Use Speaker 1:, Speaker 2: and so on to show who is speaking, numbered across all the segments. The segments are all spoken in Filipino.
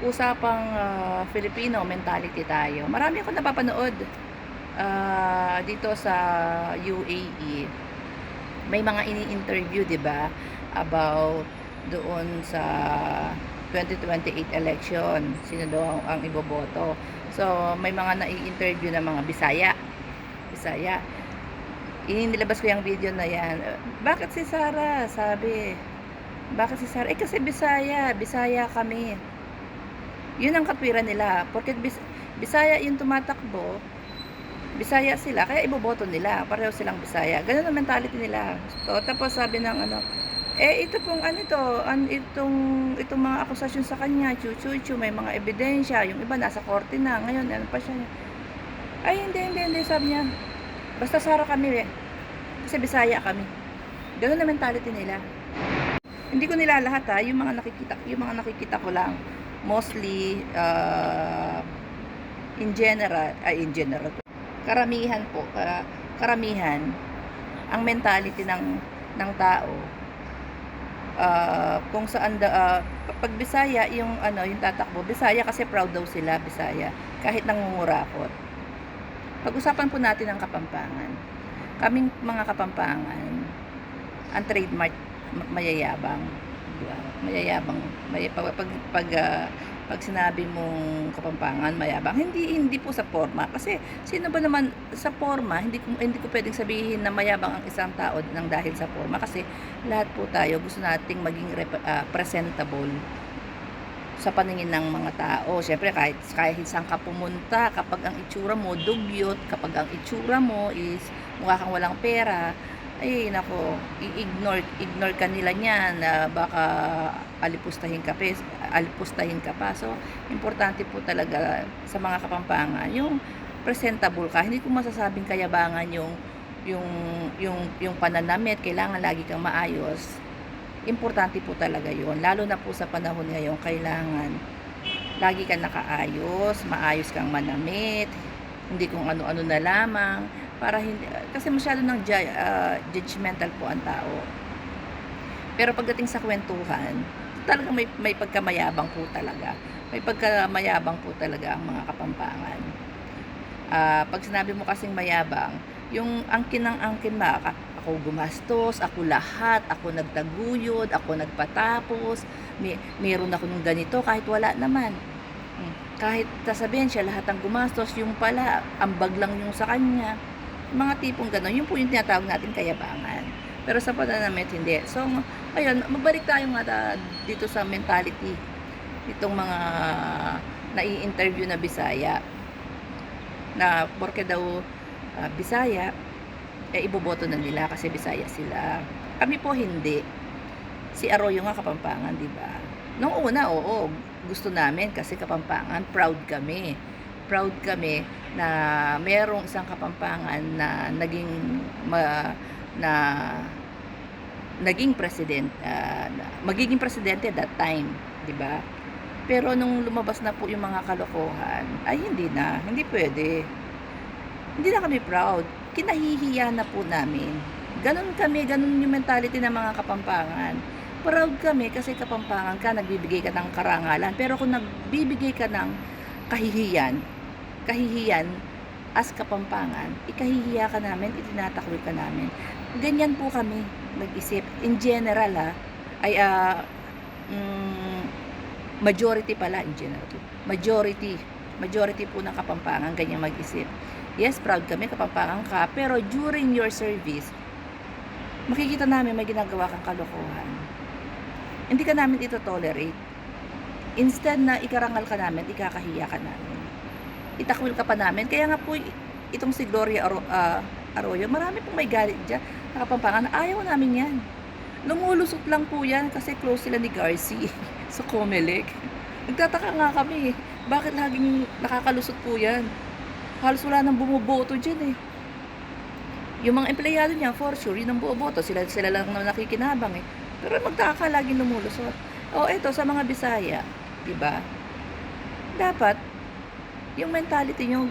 Speaker 1: usapang Filipino mentality tayo. Marami akong napapanood dito sa UAE. May mga ini-interview, 'di ba, about doon sa 2028 election. Sino daw ang iboboto. So, may mga nai-interview na mga Bisaya. Bisaya. Inilabas ko yung video na yan. Bakit si Sara? Sabi. Bakit si Sara? Kasi Bisaya. Bisaya kami. Yun ang katwiran nila. Porque Bisaya yung tumatakbo, Bisaya sila, kaya iboboto nila. Pareho silang Bisaya. Ganun ang mentality nila. So, tapos sabi ng ano, ito pong ano ito, itong mga akusasyon sa kanya, chuchuchu, may mga ebidensya. Yung iba nasa korte na. Ngayon, ano pa siya? Ay, hindi, sabi niya. Basta Sara kami eh. Kasi Bisaya kami. Ganun ang mentality nila. Hindi ko nila lahat ha, yung mga nakikita ko lang. Mostly, in general, karamihan po, karamihan, ang mentality ng tao, kung saan pag Bisaya yung tatakbo, Bisaya kasi proud daw sila, Bisaya, kahit nangungurakot. Pag-usapan po natin ang Kapampangan. Kaming mga Kapampangan, ang trademark mayayabang, diba? Mayayabang, pag sinabi mong Kapampangan mayabang, hindi po sa forma, kasi sino ba naman sa forma, hindi ko pwedeng sabihin na mayabang ang isang tao nang dahil sa forma, kasi lahat po tayo gusto nating maging presentable sa paningin ng mga tao. Syempre kahit saan ka pumunta, kapag ang itsura mo dugyot, kapag ang itsura mo is mukha kang walang pera, ay nako, ignore ka nila niyan, na baka alipustahin ka pa. So importante po talaga sa mga Kapampangan yung presentable ka. Hindi ko masasabing kayabangan yung yung pananamit, kailangan lagi kang maayos. Importante po talaga yon, lalo na po sa panahon ngayon. Kailangan lagi kang nakaayos, maayos kang manamit, hindi kung ano-ano na lamang, para hindi, kasi masyado ng judgmental po ang tao. Pero pagdating sa kwentuhan, talagang may pagkamayabang po talaga. May pagkamayabang po talaga ang mga Kapampangan. Pag sinabi mo kasing mayabang, yung angkin ng angkin ba, ako gumastos, ako lahat, ako nagtaguyod, ako nagpatapos, meron ako ng ganito kahit wala naman. Kahit sasabihin siya lahat ang gumastos, yung pala, ambag lang yung sa kanya. Mga tipong gano'n, yun po yung tinatawag natin kayabangan. Pero sa pananamit, hindi. So, ayun, magbalik tayo nga dito sa mentality itong mga nai-interview na Bisaya, na porke daw Bisaya, iboboto na nila kasi Bisaya sila. Kami po hindi. Si Arroyo nga Kapampangan, di ba? Nung una, oo, gusto namin kasi Kapampangan, proud kami. Proud kami na merong isang Kapampangan na naging president, magiging presidente that time, di ba? Pero nung lumabas na po yung mga kalokohan, ay hindi pwede. Hindi na kami proud. Kinahihiya na po namin. Ganun yung mentality ng mga Kapampangan. Proud kami kasi Kapampangan ka, nagbibigay ka ng karangalan. Pero kung nagbibigay ka ng kahihiyan as Kapampangan, ikahihiya ka namin, itinatakwil ka namin. Ganyan po kami nag-isip. In general majority pala in general. Majority po ng Kapampangan ganyan mag-isip. Yes, proud kami Kapampangan ka, pero during your service, makikita namin may ginagawa kang kalokohan. Hindi ka namin ito tolerate. Instead na ikarangal ka namin, ikakahiya ka namin. Itakwil ka pa namin. Kaya nga po, itong si Gloria Arroyo, marami pong may galit dyan na Kapampangan. Ayaw namin yan. Lumulusot lang po yan kasi close sila ni Garci sa Comelec. Nagtataka nga kami, bakit laging nakakalusot po yan? Halos wala nang bumuboto dyan eh. Yung mga empleyado niya, for sure, yun ang bumoboto. Sila lang naman nakikinabang eh. Pero magtaka laging lumulusot. Eto, sa mga Bisaya, diba? Dapat, yung mentality nyo,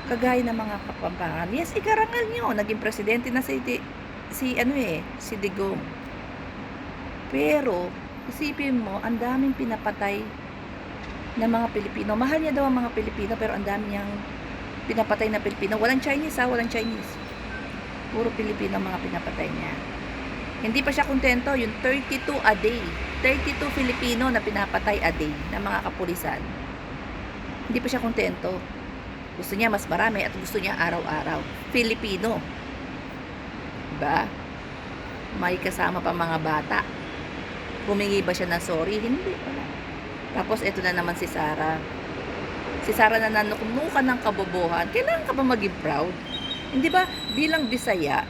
Speaker 1: kagaya ng mga Kapampangan, yes, ikarangal nyo. Naging presidente na si Digong. Pero, Isipin mo, ang daming pinapatay na mga Pilipino. Mahal niya daw ang mga Pilipino, pero ang dami niyang pinapatay na Pilipino. Walang Chinese ha, walang Chinese. Puro Pilipino ang mga pinapatay niya. Hindi pa siya kontento, yung 32 a day. 32 Filipino na pinapatay a day na mga kapulisan. Hindi pa siya kontento. Gusto niya mas marami at gusto niya araw-araw. Filipino. Diba? May kasama pa mga bata. Humingi ba siya ng sorry? Hindi pala. Tapos ito na naman si Sara. Si Sara na nanunukan ng kabobohan. Kailangan ka ba maging proud? Hindi ba bilang Bisaya,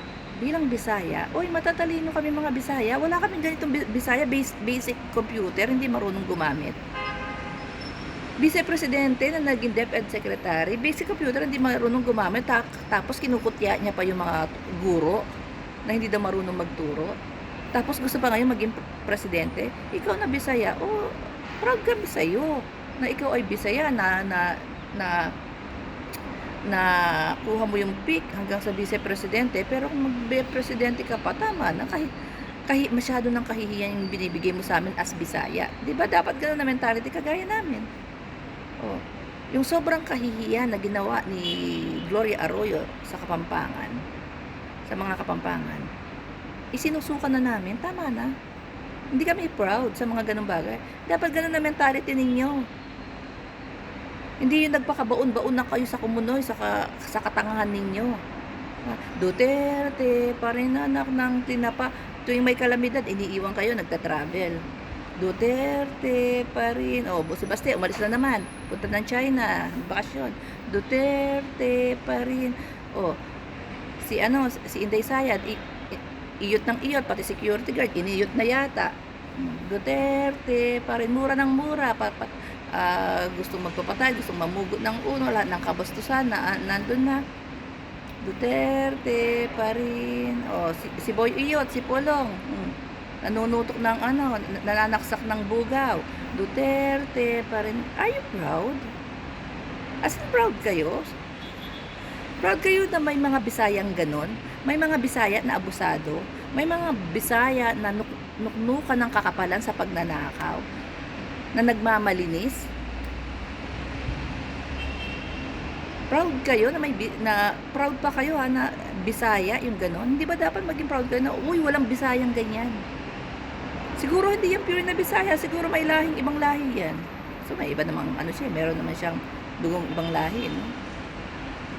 Speaker 1: oy matatalino kami mga Bisaya. Wala kaming ganitong Bisaya basic computer, hindi marunong gumamit. Vice Presidente na naging DepEd Secretary, basic computer hindi marunong gumamit, tapos kinukutya niya pa yung mga guro na hindi daw marunong magturo. Tapos gusto pa ngayon maging presidente. Ikaw na Bisaya, proud ka sa'yo na ikaw ay Bisaya na kuha mo yung peak hanggang sa vice presidente. Pero kung mag-presidente ka pa, tama na, kahit masyado ng kahihiyan yung binibigay mo sa amin as Bisaya. Di ba dapat gano'n na mentality kagaya namin? Yung sobrang kahihiyan na ginawa ni Gloria Arroyo sa Kapampangan, sa mga Kapampangan, isinusukan na namin, tama na. Hindi kami proud sa mga ganung bagay. Dapat ganun na mentality ninyo. Hindi yung nagpakabaon-baon na kayo sa kumunoy, sa katangahan ninyo. Duterte, pa rin anak ng tinapa. Tuwing may kalamidad, iniiwan kayo, nagta-travel. Duterte pa rin. Si Baste, umalis na naman. Punta ng China, bakasyon. Duterte pa rin. Si Inday Sayad, iyot ng iyot, pati security guard, iniyot na yata. Duterte, pa rin, mura ng mura, gustong magpapatay, gustong mamugot ng uno, lahat ng kabastusan na nandun na. Duterte, pa rin. Si Boy Iyot, si Polong, nanunutok ng nananaksak ng bugaw. Duterte, pa rin. Are you proud? As in, proud kayo? Proud kayo na may mga Bisayang ganon? May mga Bisaya na abusado? May mga Bisaya na nuknukan ng kakapalan sa pagnanakaw? Na nagmamalinis? Proud kayo na proud pa kayo na Bisaya yung ganon? Hindi ba dapat maging proud kayo na walang Bisayang ganyan? Siguro hindi yan pure na Bisaya, siguro may ibang lahi yan. So may iba namang meron naman siyang dugong ibang lahi, no?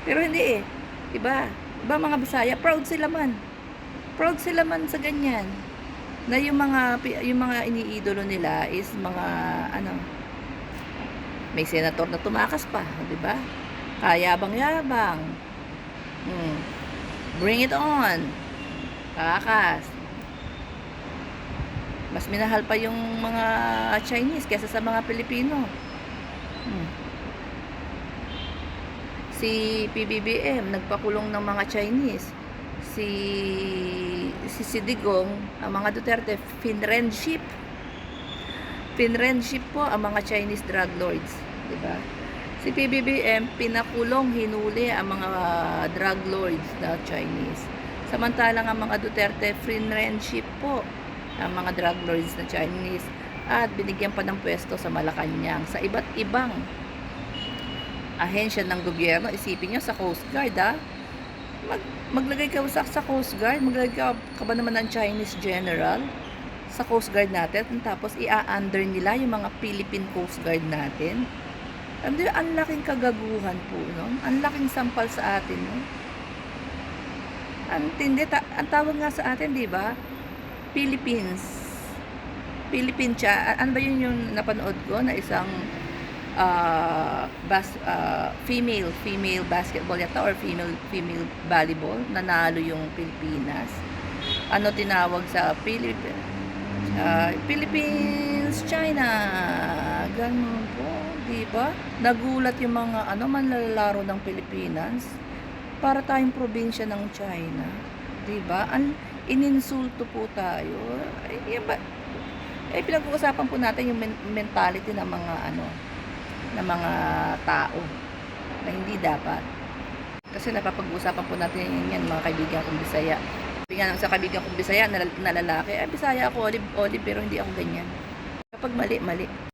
Speaker 1: Pero hindi iba mga Bisaya, proud sila man sa ganyan, na yung mga iniidolo nila is mga may senator na tumakas pa, di ba? Kayabang-yabang. Bring it on. Takas. Mas minahal pa yung mga Chinese kaysa sa mga Pilipino. Si PBBM nagpakulong ng mga Chinese. Si Digong, ang mga Duterte, finrendship po ang mga Chinese drug lords, di ba? Si PBBM pinakulong, hinuli ang mga drug lords na Chinese. Samantalang ang mga Duterte, finrendship po ang mga drug lords na Chinese, at binigyan pa ng pwesto sa Malacanang, sa iba't ibang ahensya ng gobyerno. Isipin nyo, sa Coast Guard, maglagay ka sa Coast Guard, maglagay ka ba naman ng Chinese general sa Coast Guard natin, tapos i-under nila yung mga Philippine Coast Guard natin. Ang laking kagaguhan po, no? Ang laking sampal sa atin, no? Ang tawag nga sa atin, di ba? Philippine siya. Ano ba yun yung napanood ko na isang female basketball yata, or female volleyball, nanalo yung Pilipinas. Tinawag sa Philippines, China, ganun po, di ba? Nagulat yung mga manlalaro ng Pilipinas, para tayong probinsya ng China, di ba? Ininsulto po tayo. Pinag-uusapan po natin yung mentality ng mga tao na hindi dapat. Kasi napapag-uusapan po natin yan, mga kaibigan kong Bisaya. Sabi nga sa kaibigan kong Bisaya na lalaki, Bisaya ako, olive, pero hindi ako ganyan. Pag mali, mali.